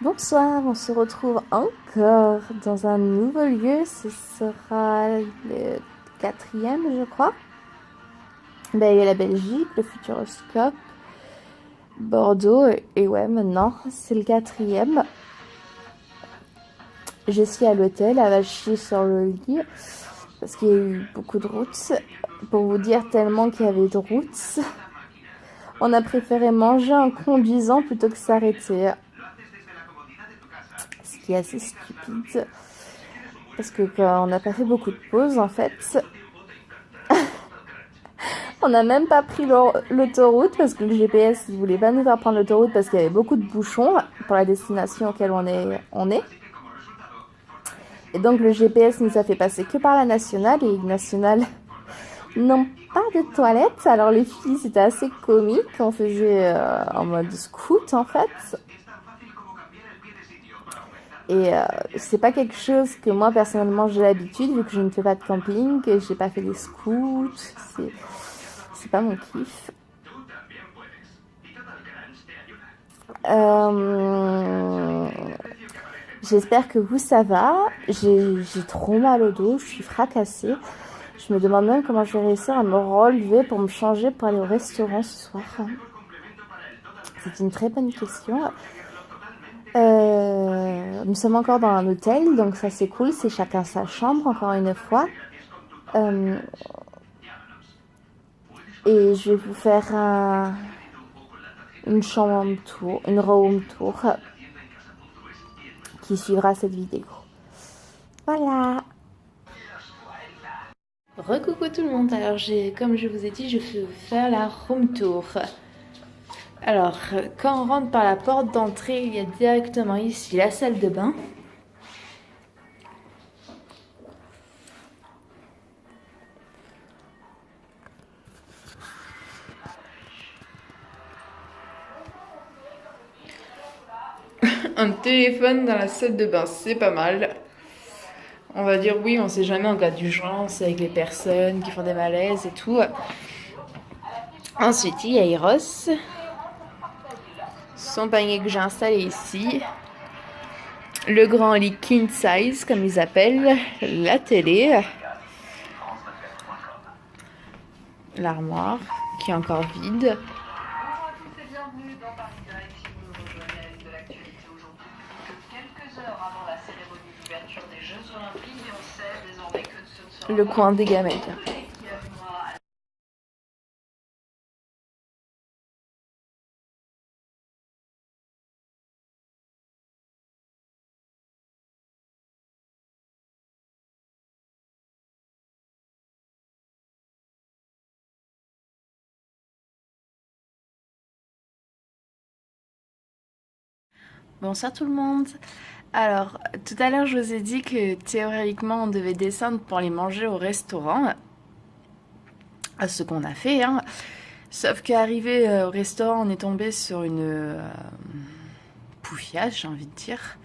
Bonsoir, on se retrouve encore dans un nouveau lieu. Ce sera le quatrième, je crois. Ben, il y a la Belgique, le Futuroscope, Bordeaux, et ouais, maintenant, c'est le quatrième. Je suis à l'hôtel, à Vachy sur le lit, parce qu'il y a eu beaucoup de routes. Pour vous dire, tellement qu'il y avait de routes, on a préféré manger en conduisant plutôt que s'arrêter. Ce qui est assez stupide. Parce que on n'a pas fait beaucoup de pauses en fait. On n'a même pas pris l'autoroute parce que le GPS ne voulait pas nous faire prendre l'autoroute parce qu'il y avait beaucoup de bouchons pour la destination auquel on est. Et donc le GPS nous a fait passer que par la nationale et les nationales n'ont pas de toilettes. Alors les filles c'était assez comique, on faisait en mode scout en fait. Et c'est pas quelque chose que moi personnellement j'ai l'habitude vu que je ne fais pas de camping, que j'ai pas fait des scouts, c'est pas mon kiff. J'espère que vous ça va. J'ai trop mal au dos, je suis fracassée. Je me demande même comment je vais réussir à me relever pour me changer pour aller au restaurant ce soir. C'est une très bonne question. Nous sommes encore dans un hôtel, donc ça c'est cool, c'est chacun sa chambre, encore une fois. Et je vais vous faire une chambre tour, une room tour qui suivra cette vidéo. Voilà. Recoucou tout le monde, alors comme je vous ai dit, je vais vous faire la room tour. Alors, quand on rentre par la porte d'entrée, il y a directement ici la salle de bain. Un téléphone dans la salle de bain, c'est pas mal. On va dire oui, on sait jamais en cas d'urgence avec les personnes qui font des malaises et tout. Ensuite, il y a Eros. Son panier que j'ai installé ici. Le grand lit king size, comme ils appellent. La télé. L'armoire, qui est encore vide. Le coin des gamètes. Bonsoir tout le monde. Alors, tout à l'heure, je vous ai dit que théoriquement, on devait descendre pour aller manger au restaurant. À ce qu'on a fait, hein. Sauf qu'arrivé au restaurant, on est tombé sur une poufiage, j'ai envie de dire.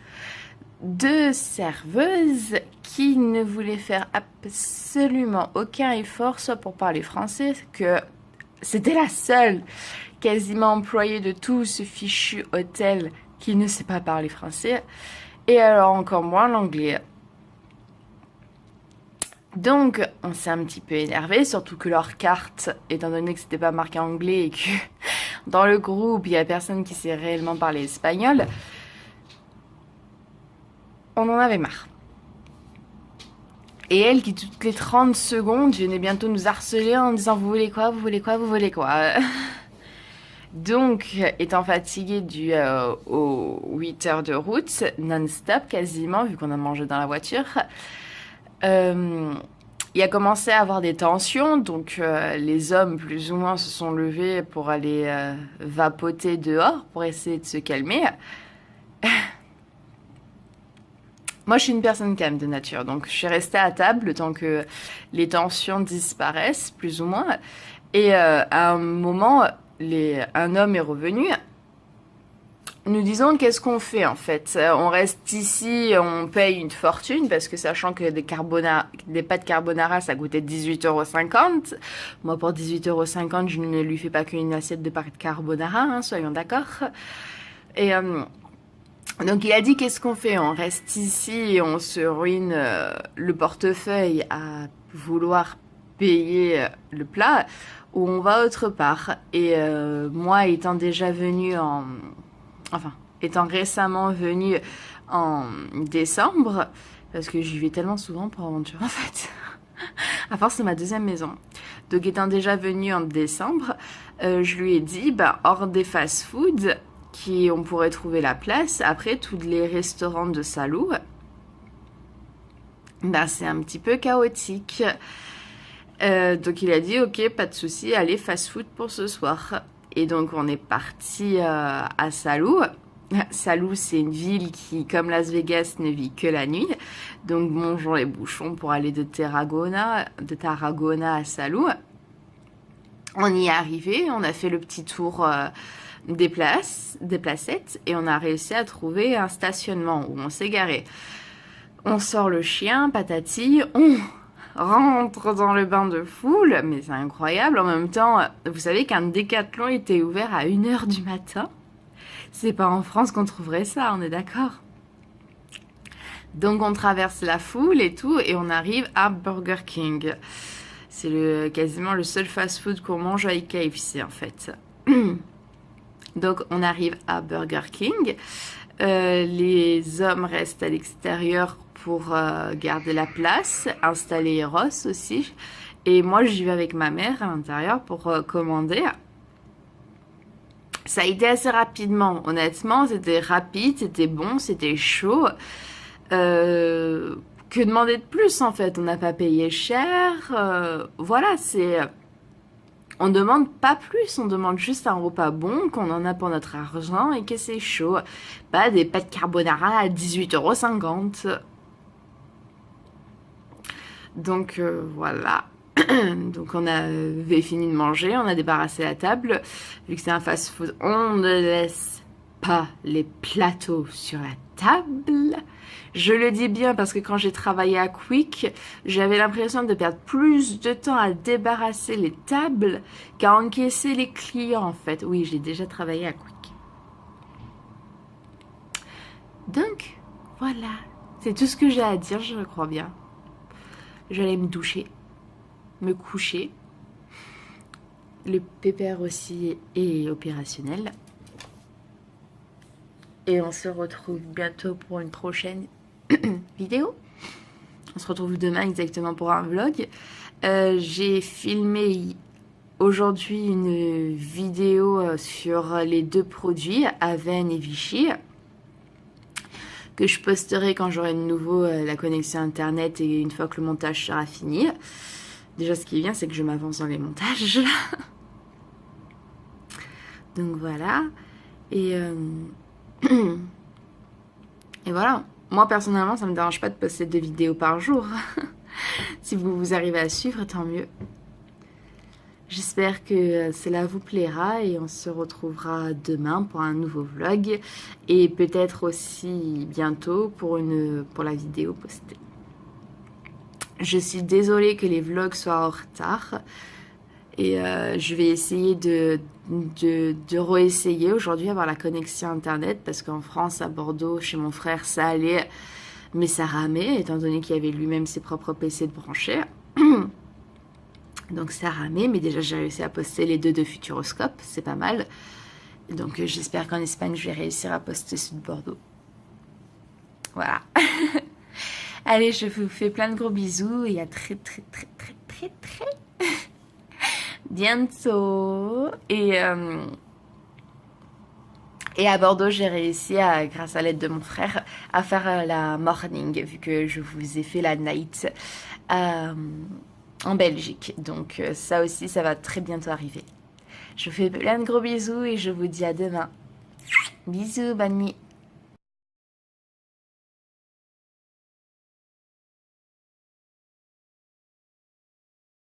Deux serveuses qui ne voulaient faire absolument aucun effort, soit pour parler français, que c'était la seule quasiment employée de tout ce fichu hôtel qui ne sait pas parler français, et alors encore moins l'anglais. Donc, on s'est un petit peu énervé, surtout que leur carte, étant donné que c'était pas marqué anglais et que dans le groupe, il y a personne qui sait réellement parler espagnol, on en avait marre. Et elle qui, toutes les 30 secondes, venait bientôt nous harceler en disant « Vous voulez quoi? Vous voulez quoi? Vous voulez quoi ?» Donc, étant fatiguée dû aux 8 heures de route, non-stop quasiment, vu qu'on a mangé dans la voiture, il a commencé à avoir des tensions, donc les hommes plus ou moins se sont levés pour aller vapoter dehors, pour essayer de se calmer. Moi, je suis une personne calme de nature, donc je suis restée à table le temps que les tensions disparaissent, plus ou moins. Et à un moment, un homme est revenu. Nous disons qu'est-ce qu'on fait en fait. On reste ici, on paye une fortune parce que sachant que des pâtes carbonara ça coûtait 18,50 €. Moi pour 18,50 € je ne lui fais pas qu'une assiette de pâtes carbonara, hein, soyons d'accord. Et Donc il a dit qu'est-ce qu'on fait? On reste ici et on se ruine le portefeuille à vouloir payer le plat ou on va autre part. Et moi étant déjà venue enfin étant récemment venue en décembre, parce que j'y vais tellement souvent pour aventure en fait. À force, c'est ma deuxième maison. Donc étant déjà venue en décembre, je lui ai dit bah, hors des fast-food on pourrait trouver la place. Après, tous les restaurants de Salou, ben, c'est un petit peu chaotique. Donc il a dit, ok, pas de souci, allez, fast-food pour ce soir. Et donc on est parti à Salou. Salou, c'est une ville qui, comme Las Vegas, ne vit que la nuit. Donc bonjour les bouchons pour aller de Tarragona à Salou. On y est arrivé, on a fait le petit tour des placettes et on a réussi à trouver un stationnement où on s'est garé. On sort le chien, patati, on rentre dans le bain de foule, mais c'est incroyable. En même temps, vous savez qu'un Décathlon était ouvert à 1h du matin. C'est pas en France qu'on trouverait ça, on est d'accord? Donc on traverse la foule et tout et on arrive à Burger King. C'est quasiment le seul fast-food qu'on mange avec KFC en fait. Donc on arrive à Burger King. Les hommes restent à l'extérieur pour garder la place, installer Ross aussi. Et moi j'y vais avec ma mère à l'intérieur pour commander. Ça a été assez rapidement, honnêtement, c'était rapide, c'était bon, c'était chaud. Que demander de plus en fait? On n'a pas payé cher. Voilà, c'est... On demande pas plus, on demande juste un repas bon, qu'on en a pour notre argent et que c'est chaud. Pas des pâtes carbonara à 18,50 €. Donc voilà. Donc on avait fini de manger, on a débarrassé la table. Vu que c'est un fast-food, on ne laisse pas les plateaux sur la table. Je le dis bien parce que quand j'ai travaillé à Quick, j'avais l'impression de perdre plus de temps à débarrasser les tables qu'à encaisser les clients en fait. Oui, j'ai déjà travaillé à Quick. Donc, voilà. C'est tout ce que j'ai à dire, je crois bien. J'allais me doucher, me coucher. Le pépère aussi est opérationnel. Et on se retrouve bientôt pour une prochaine vidéo. On se retrouve demain exactement pour un vlog. J'ai filmé aujourd'hui une vidéo sur les deux produits, Aven et Vichy, que je posterai quand j'aurai de nouveau la connexion internet et une fois que le montage sera fini. Déjà ce qui est bien c'est que je m'avance dans les montages. Donc voilà. Et voilà. Moi, personnellement, ça me dérange pas de poster 2 vidéos par jour. Si vous arrivez à suivre, tant mieux. J'espère que cela vous plaira et on se retrouvera demain pour un nouveau vlog et peut-être aussi bientôt pour la vidéo postée. Je suis désolée que les vlogs soient en retard et je vais essayer de réessayer aujourd'hui avoir la connexion internet parce qu'en France, à Bordeaux, chez mon frère, ça allait, mais ça ramait étant donné qu'il avait lui-même ses propres PC de brancher. Donc ça ramait, mais déjà j'ai réussi à poster les deux de Futuroscope, c'est pas mal. Donc j'espère qu'en Espagne, je vais réussir à poster ceux de Bordeaux. Voilà. Allez, je vous fais plein de gros bisous et à très bientôt. Et à Bordeaux, j'ai réussi, grâce à l'aide de mon frère, à faire la morning, vu que je vous ai fait la night en Belgique. Donc ça aussi, ça va très bientôt arriver. Je vous fais plein de gros bisous et je vous dis à demain. Bisous, bonne nuit.